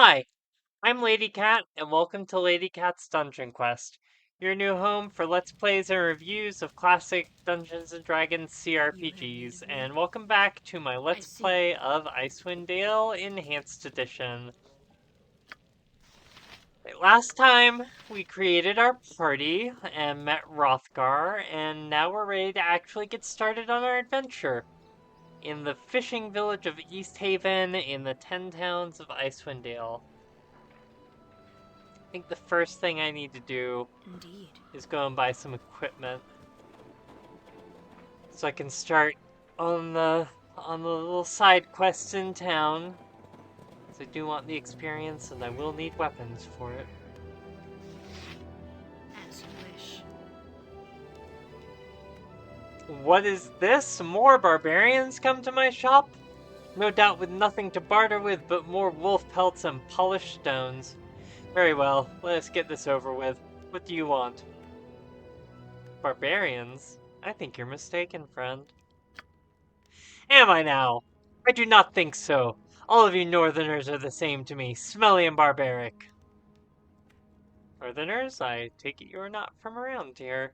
Hi, I'm Lady Cat, and welcome to Lady Cat's Dungeon Quest, your new home for Let's Plays and reviews of classic Dungeons & Dragons You have need CRPGs, of me? and welcome back to my I Let's see. Play of Icewind Dale Enhanced Edition. Last time, we created our party and met Rothgar, and now we're ready to actually get started on our adventure. In the fishing village of East Haven, in the 10 towns of Icewind Dale. I think the first thing I need to do Indeed. is go and buy some equipment so I can start on the little side quests in town. So I do want the experience, and I will need weapons for it. As you wish. What is this? More barbarians come to my shop? No doubt with nothing to barter with but more wolf pelts and polished stones. Very well, let us get this over with. What do you want? Barbarians? I think you're mistaken, friend. Am I now? I do not think so. All of you northerners are the same to me, smelly and barbaric. Northerners? I take it you are not from around here.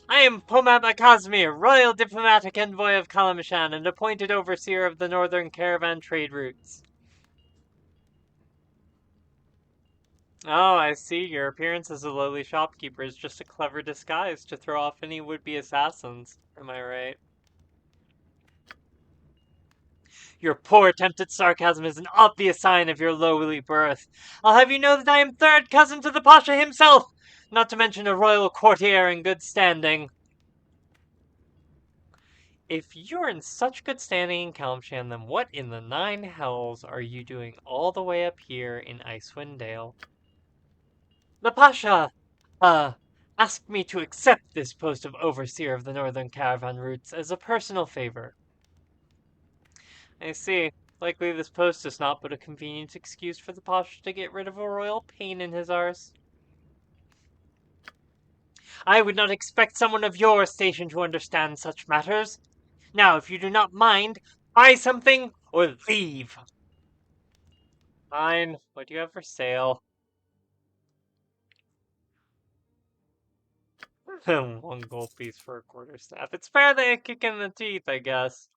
I am Pomab Kazmir, royal diplomatic envoy of Kalamishan and appointed overseer of the northern caravan trade routes. Oh, I see. Your appearance as a lowly shopkeeper is just a clever disguise to throw off any would-be assassins. Am I right? Your poor attempt at sarcasm is an obvious sign of your lowly birth. I'll have you know that I am third cousin to the Pasha himself, not to mention a royal courtier in good standing. If you're in such good standing in Kalmshan, then what in the nine hells are you doing all the way up here in Icewind Dale? The Pasha, uh, asked me to accept this post of overseer of the northern caravan routes as a personal favor. I see. Likely this post is not but a convenient excuse for the Pasha to get rid of a royal pain in his arse. I would not expect someone of your station to understand such matters. Now, if you do not mind, buy something or leave. Fine. What do you have for sale? One gold piece for a quarter staff. It's fair they a kick in the teeth, I guess.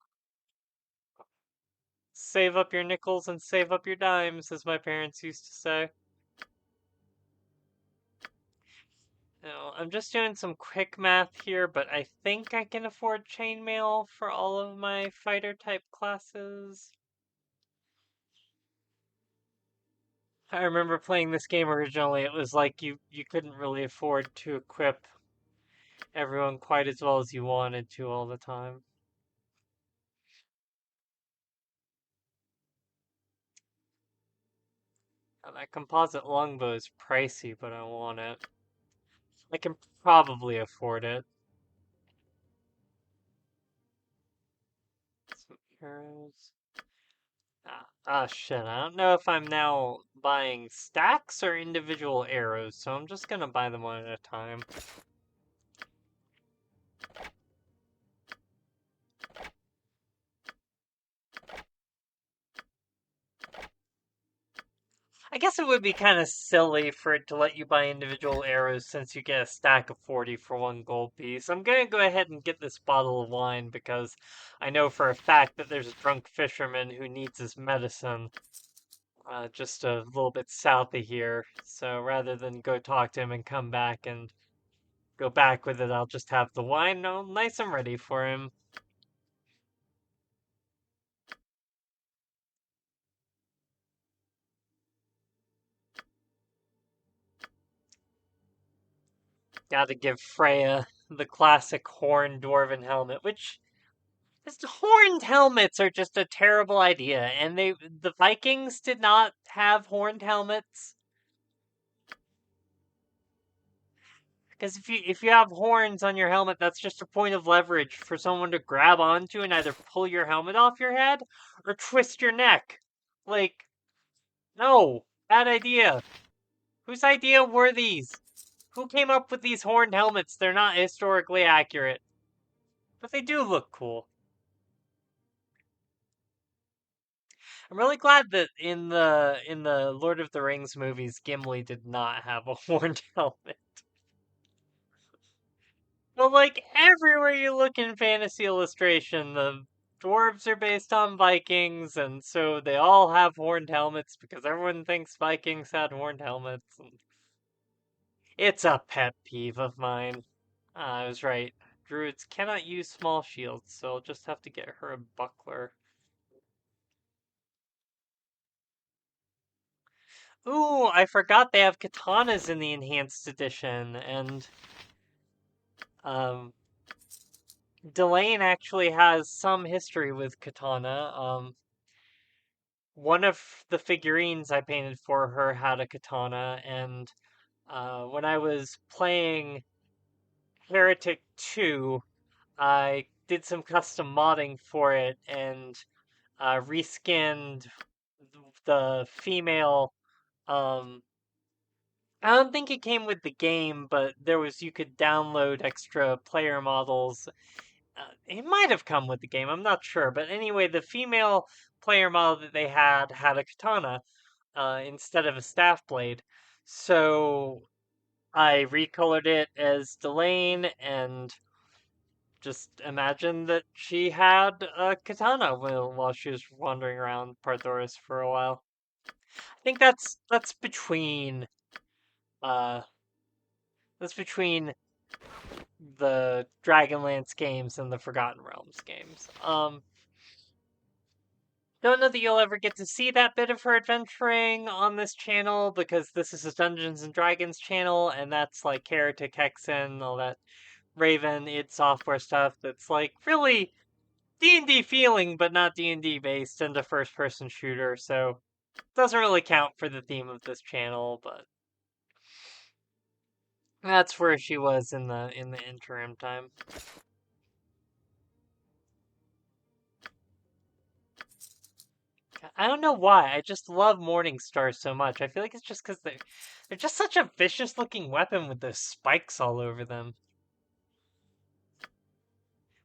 Save up your nickels and save up your dimes, as my parents used to say. Now, I'm just doing some quick math here, but I think I can afford chainmail for all of my fighter type classes. I remember playing this game originally, it was like you couldn't really afford to equip everyone quite as well as you wanted to all the time. Now, that composite longbow is pricey, but I want it. I can probably afford it. Some arrows. Shit, I don't know if I'm now buying stacks or individual arrows, so I'm just gonna buy them one at a time. I guess it would be kind of silly for it to let you buy individual arrows since you get a stack of 40 for one gold piece. I'm gonna go ahead and get this bottle of wine because I know for a fact that there's a drunk fisherman who needs his medicine just a little bit south of here. So rather than go talk to him and come back and go back with it, I'll just have the wine all nice and ready for him. Gotta give Freya the classic horned dwarven helmet, which just horned helmets are just a terrible idea, and the Vikings did not have horned helmets. Because if you have horns on your helmet, that's just a point of leverage for someone to grab onto and either pull your helmet off your head or twist your neck. Like, no, bad idea. Whose idea were these? Who came up with these horned helmets? They're not historically accurate, but they do look cool. I'm really glad that in the Lord of the Rings movies, Gimli did not have a horned helmet. But like everywhere you look in fantasy illustration, the dwarves are based on Vikings, and so they all have horned helmets because everyone thinks Vikings had horned helmets. And it's a pet peeve of mine. I was right. Druids cannot use small shields, so I'll just have to get her a buckler. Ooh, I forgot they have katanas in the enhanced edition, and um, Delane actually has some history with katana. One of the figurines I painted for her had a katana, and when I was playing Heretic 2, I did some custom modding for it and reskinned the female. Um, I don't think it came with the game, but there was you could download extra player models. It might have come with the game, I'm not sure. But anyway, the female player model that they had a katana instead of a staff blade. So I recolored it as Delane and just imagined that she had a katana while she was wandering around Parthoris for a while. I think uh that's between the Dragonlance games and the Forgotten Realms games. Don't know that you'll ever get to see that bit of her adventuring on this channel because this is a Dungeons and Dragons channel, and that's like Heretic Hexen, all that Raven, id Software stuff that's like really D&D feeling, but not D&D based and a first-person shooter, so doesn't really count for the theme of this channel, but that's where she was in the interim time. I don't know why. I just love Morning Stars so much. I feel like it's just because they're just such a vicious looking weapon with those spikes all over them.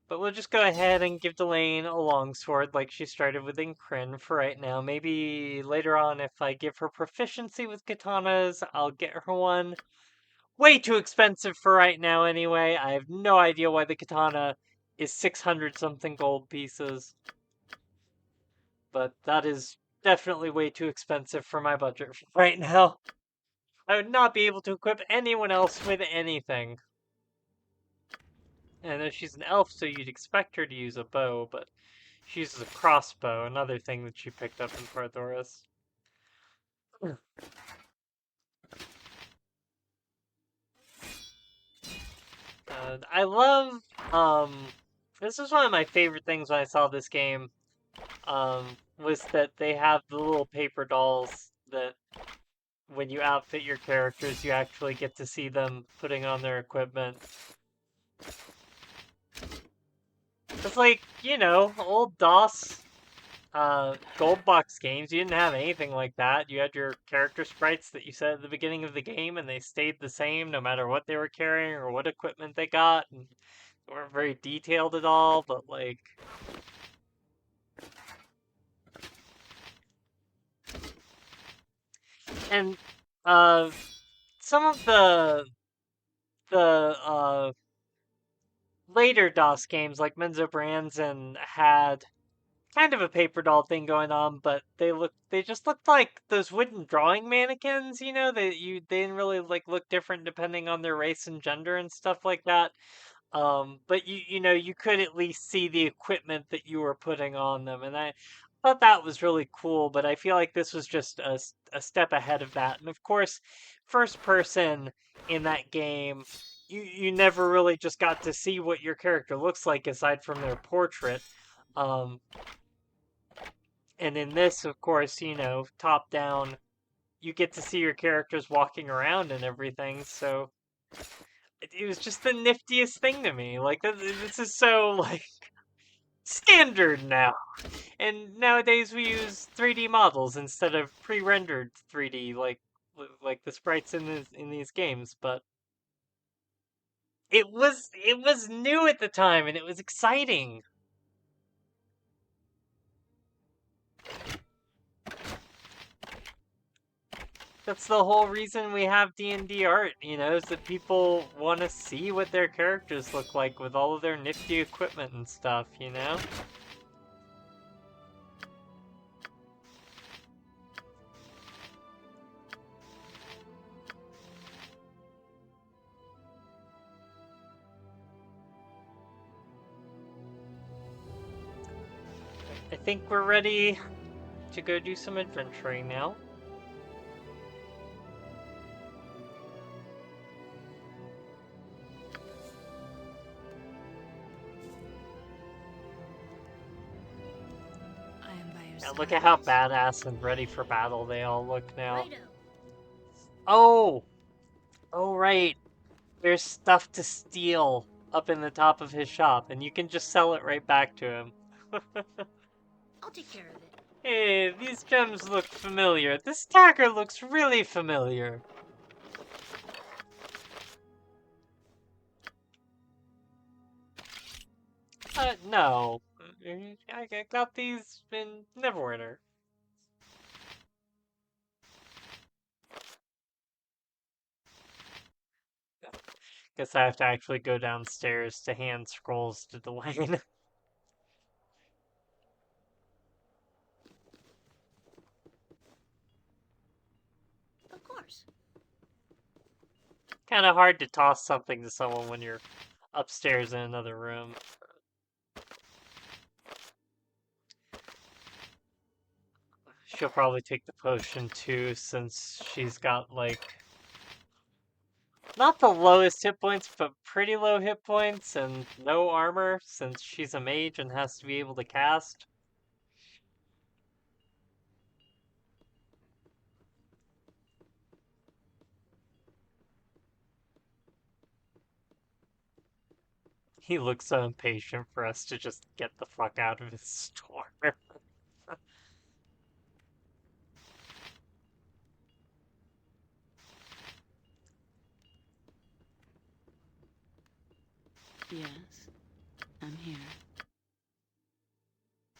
But we'll just go ahead and give Delane a longsword like she started with in Kryn for right now. Maybe later on, if I give her proficiency with katanas, I'll get her one. Way too expensive for right now, anyway. I have no idea why the katana is 600 something gold pieces, but that is definitely way too expensive for my budget right now. I would not be able to equip anyone else with anything. And she's an elf, so you'd expect her to use a bow, but she uses a crossbow, another thing that she picked up in Parthoris. I love, um, this is one of my favorite things when I saw this game, was that they have the little paper dolls that when you outfit your characters, you actually get to see them putting on their equipment. It's like, old DOS gold box games, you didn't have anything like that. You had your character sprites that you set at the beginning of the game, and they stayed the same no matter what they were carrying or what equipment they got. And they weren't very detailed at all, but like, and uh, some of the later DOS games like Menzo Brands had kind of a paper doll thing going on, but they just looked like those wooden drawing mannequins, they didn't really like look different depending on their race and gender and stuff like that. But you could at least see the equipment that you were putting on them, and I thought that was really cool. But I feel like this was just a step ahead of that. And of course, first person in that game, you never really just got to see what your character looks like aside from their portrait. Um, and in this, of course, top down, you get to see your characters walking around and everything. So it was just the niftiest thing to me. Like this is so like standard now. And nowadays we use 3D models instead of pre-rendered 3D like the sprites in these games. But it was new at the time and it was exciting. That's the whole reason we have D&D art, is that people want to see what their characters look like with all of their nifty equipment and stuff. I think we're ready to go do some adventuring now. I am by your Yeah, side. look at how badass and ready for battle they all look now. Righto. Oh! Oh, right. There's stuff to steal up in the top of his shop, and you can just sell it right back to him. I'll take care of it. Hey, these gems look familiar. This dagger looks really familiar. No. I got these in Neverwinter. Guess I have to actually go downstairs to hand scrolls to Dwayne. Of course. Kind of hard to toss something to someone when you're upstairs in another room. She'll probably take the potion too, since she's got, like, not the lowest hit points, but pretty low hit points and no armor, since she's a mage and has to be able to cast. He looks so impatient for us to just get the fuck out of his store. Yes, I'm here.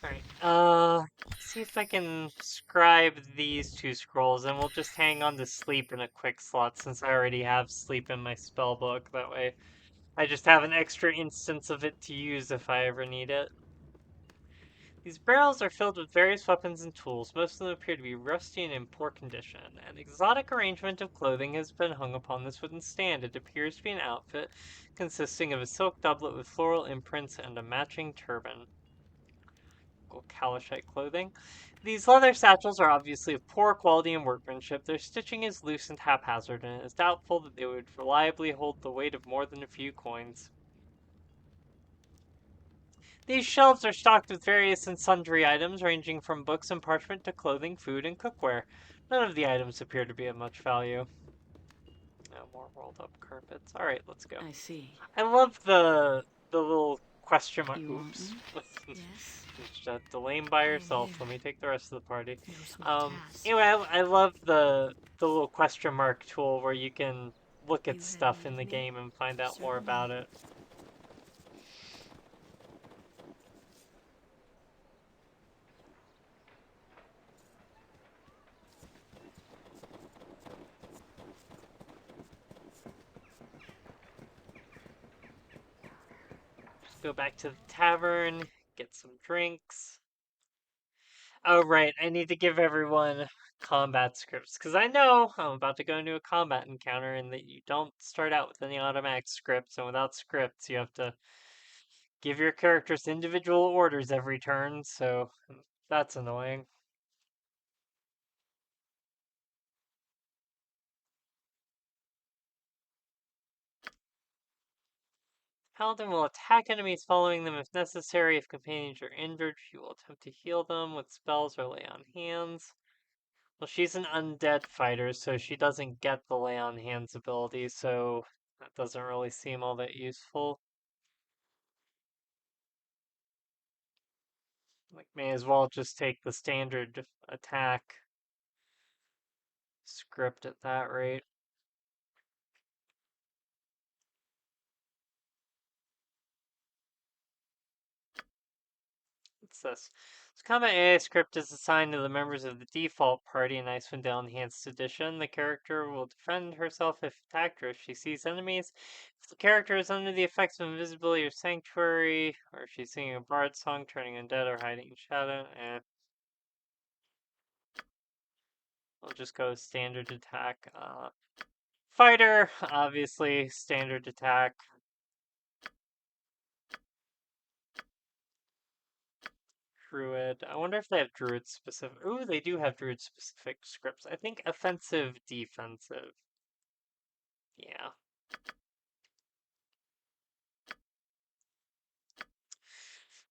Alright, see if I can scribe these two scrolls, and we'll just hang on to sleep in a quick slot since I already have sleep in my spell book. That way, I just have an extra instance of it to use if I ever need it. These barrels are filled with various weapons and tools. Most of them appear to be rusty and in poor condition. An exotic arrangement of clothing has been hung upon this wooden stand. It appears to be an outfit consisting of a silk doublet with floral imprints and a matching turban. Kalashite clothing. These leather satchels are obviously of poor quality and workmanship. Their stitching is loose and haphazard, and it is doubtful that they would reliably hold the weight of more than a few coins. These shelves are stocked with various and sundry items, ranging from books and parchment to clothing, food, and cookware. None of the items appear to be of much value. No more rolled up carpets. Alright, let's go. I see. I love the little question mark. You want Oops. me? Yes. Just Delane by I am herself. here. Let me take the rest of the party. No small task. Anyway, I love the little question mark tool where you can look You at had stuff need in of the me? game and find out more Certainly. about it. Go back to the tavern, get some drinks. Oh, right, I need to give everyone combat scripts, because I know I'm about to go into a combat encounter and that you don't start out with any automatic scripts, and without scripts, you have to give your characters individual orders every turn, so that's annoying. Paladin will attack enemies following them if necessary. If companions are injured, she will attempt to heal them with spells or lay on hands. Well, she's an undead fighter, so she doesn't get the lay on hands ability, so that doesn't really seem all that useful. Like, may as well just take the standard attack script at that rate. Let's What's this? So combat AI script is assigned to the members of the default party in Icewind Dale Enhanced Edition. The character will defend herself if attacked or if she sees enemies. If the character is under the effects of invisibility or sanctuary, or if she's singing a bard song, turning undead, or hiding in shadow, we'll just go standard attack. Fighter, obviously, standard attack. Druid. I wonder if they have druid specific. Ooh, they do have druid specific scripts. I think offensive, defensive. Yeah.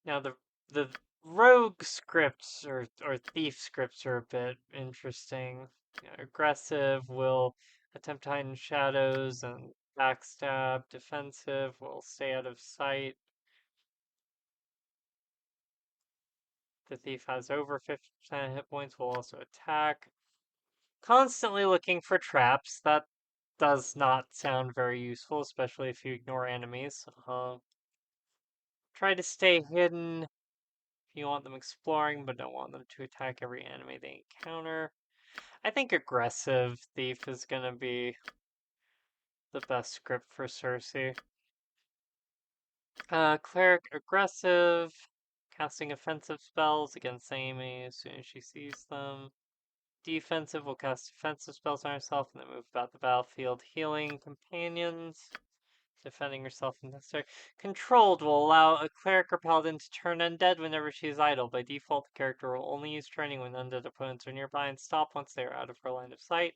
Now the rogue scripts or thief scripts are a bit interesting. Aggressive will attempt to hide in shadows and backstab. Defensive will stay out of sight. The thief has over 50% hit points, will also attack. Constantly looking for traps. That does not sound very useful, especially if you ignore enemies. Try to stay hidden if you want them exploring, but don't want them to attack every enemy they encounter. I think aggressive thief is gonna be the best script for Cersei. Cleric aggressive, casting offensive spells against enemy as soon as she sees them. Defensive will cast defensive spells on herself and then move about the battlefield, healing companions. Defending herself if necessary. Controlled will allow a cleric or paladin to turn undead whenever she is idle. By default, the character will only use turning when undead opponents are nearby and stop once they are out of her line of sight.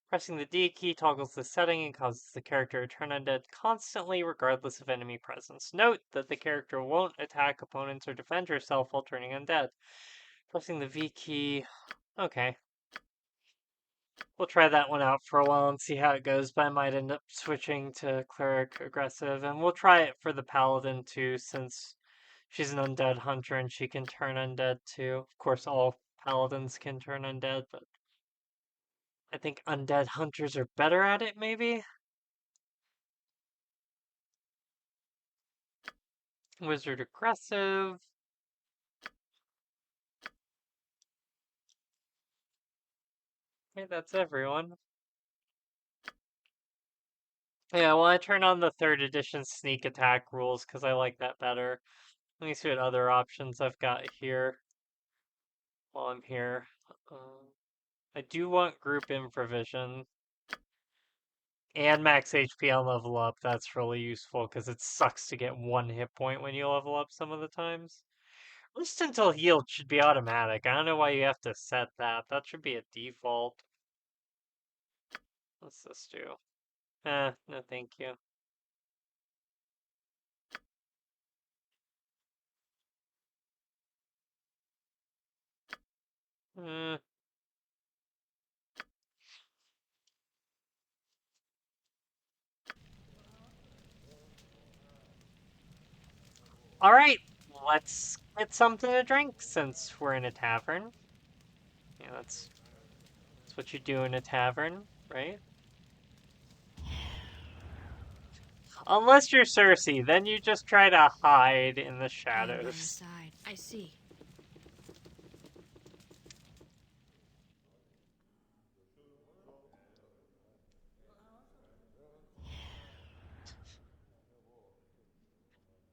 Pressing the D key toggles the setting and causes the character to turn undead constantly, regardless of enemy presence. Note that the character won't attack opponents or defend herself while turning undead. Pressing the V key. Okay. We'll try that one out for a while and see how it goes, but I might end up switching to Cleric Aggressive, and we'll try it for the Paladin too, since she's an undead hunter and she can turn undead too. Of course, all Paladins can turn undead, but I think undead hunters are better at it, maybe? Wizard Aggressive. Okay, that's everyone. Yeah, well, I turn on the 3rd edition sneak attack rules because I like that better. Let me see what other options I've got here while I'm here. I do want group improvision and max HP on level up. That's really useful because it sucks to get 1 hit point when you level up some of the times. Rest until healed should be automatic. I don't know why you have to set that. That should be a default. What's this do? No thank you. Hmm. Alright, let's get something to drink since we're in a tavern. Yeah, that's what you do in a tavern, right? Unless you're Cersei, then you just try to hide in the shadows. I see.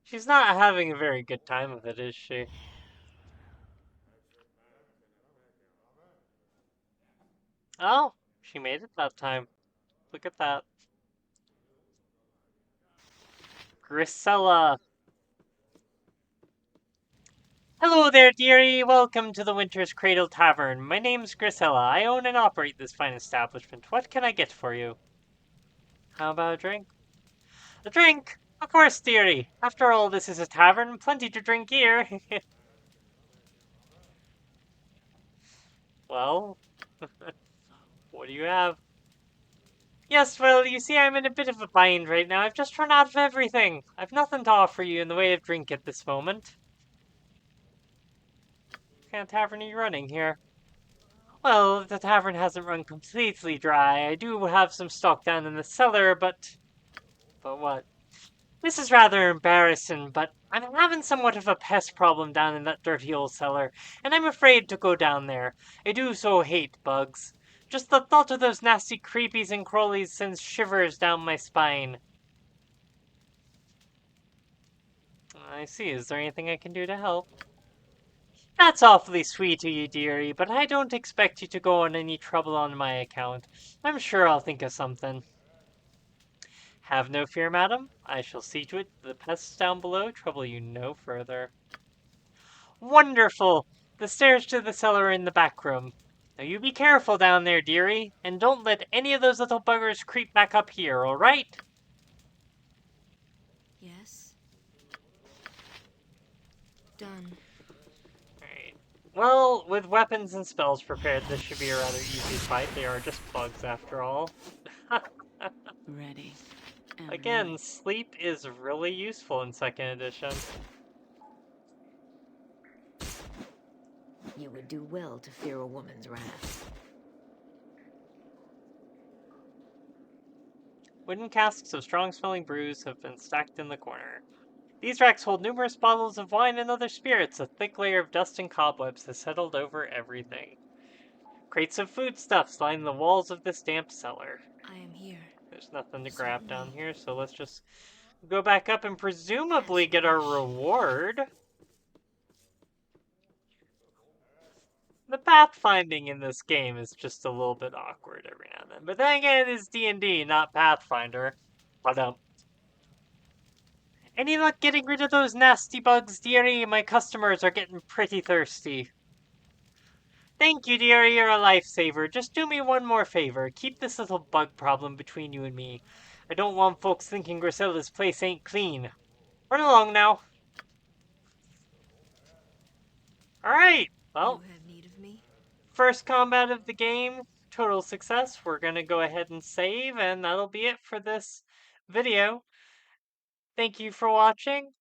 She's not having a very good time with it, is she? Oh, she made it that time. Look at that. Grisella. Hello there, dearie. Welcome to the Winter's Cradle Tavern. My name's Grisella. I own and operate this fine establishment. What can I get for you? How about a drink? A drink? Of course, dearie. After all, this is a tavern. Plenty to drink here. Well, what do you have? Yes, well, you see, I'm in a bit of a bind right now. I've just run out of everything. I've nothing to offer you in the way of drink at this moment. What kind of tavern are you running here? Well, the tavern hasn't run completely dry. I do have some stock down in the cellar, but... But what? This is rather embarrassing, but I'm having somewhat of a pest problem down in that dirty old cellar, and I'm afraid to go down there. I do so hate bugs. Just the thought of those nasty creepies and crawlies sends shivers down my spine. I see. Is there anything I can do to help? That's awfully sweet of you, dearie, but I don't expect you to go on any trouble on my account. I'm sure I'll think of something. Have no fear, madam. I shall see to it that the pests down below trouble you no further. Wonderful! The stairs to the cellar are in the back room. Now you be careful down there, dearie, and don't let any of those little buggers creep back up here, all right? Yes. Done. Alright. Well, with weapons and spells prepared, this should be a rather easy fight. They are just bugs after all. Ready. And Again, willing. sleep is really useful in 2nd edition. You would do well to fear a woman's wrath. Wooden casks of strong-smelling brews have been stacked in the corner. These racks hold numerous bottles of wine and other spirits. A thick layer of dust and cobwebs has settled over everything. Crates of foodstuffs line the walls of this damp cellar. I am here. There's nothing to grab Certainly. down here, so let's just go back up and presumably As you get our wish. reward. The pathfinding in this game is just a little bit awkward every now and then. But then again, it is D&D, not Pathfinder. But, any luck getting rid of those nasty bugs, dearie? My customers are getting pretty thirsty. Thank you, dearie, you're a lifesaver. Just do me one more favor. Keep this little bug problem between you and me. I don't want folks thinking Grisella's place ain't clean. Run along now. Alright, well, You have need of me? first combat of the game, total success. We're gonna go ahead and save, and that'll be it for this video. Thank you for watching.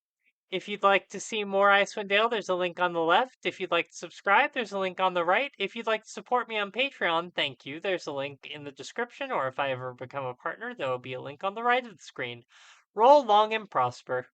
If you'd like to see more Icewind Dale, there's a link on the left. If you'd like to subscribe, there's a link on the right. If you'd like to support me on Patreon, thank you. There's a link in the description, or if I ever become a partner, there will be a link on the right of the screen. Roll long and prosper.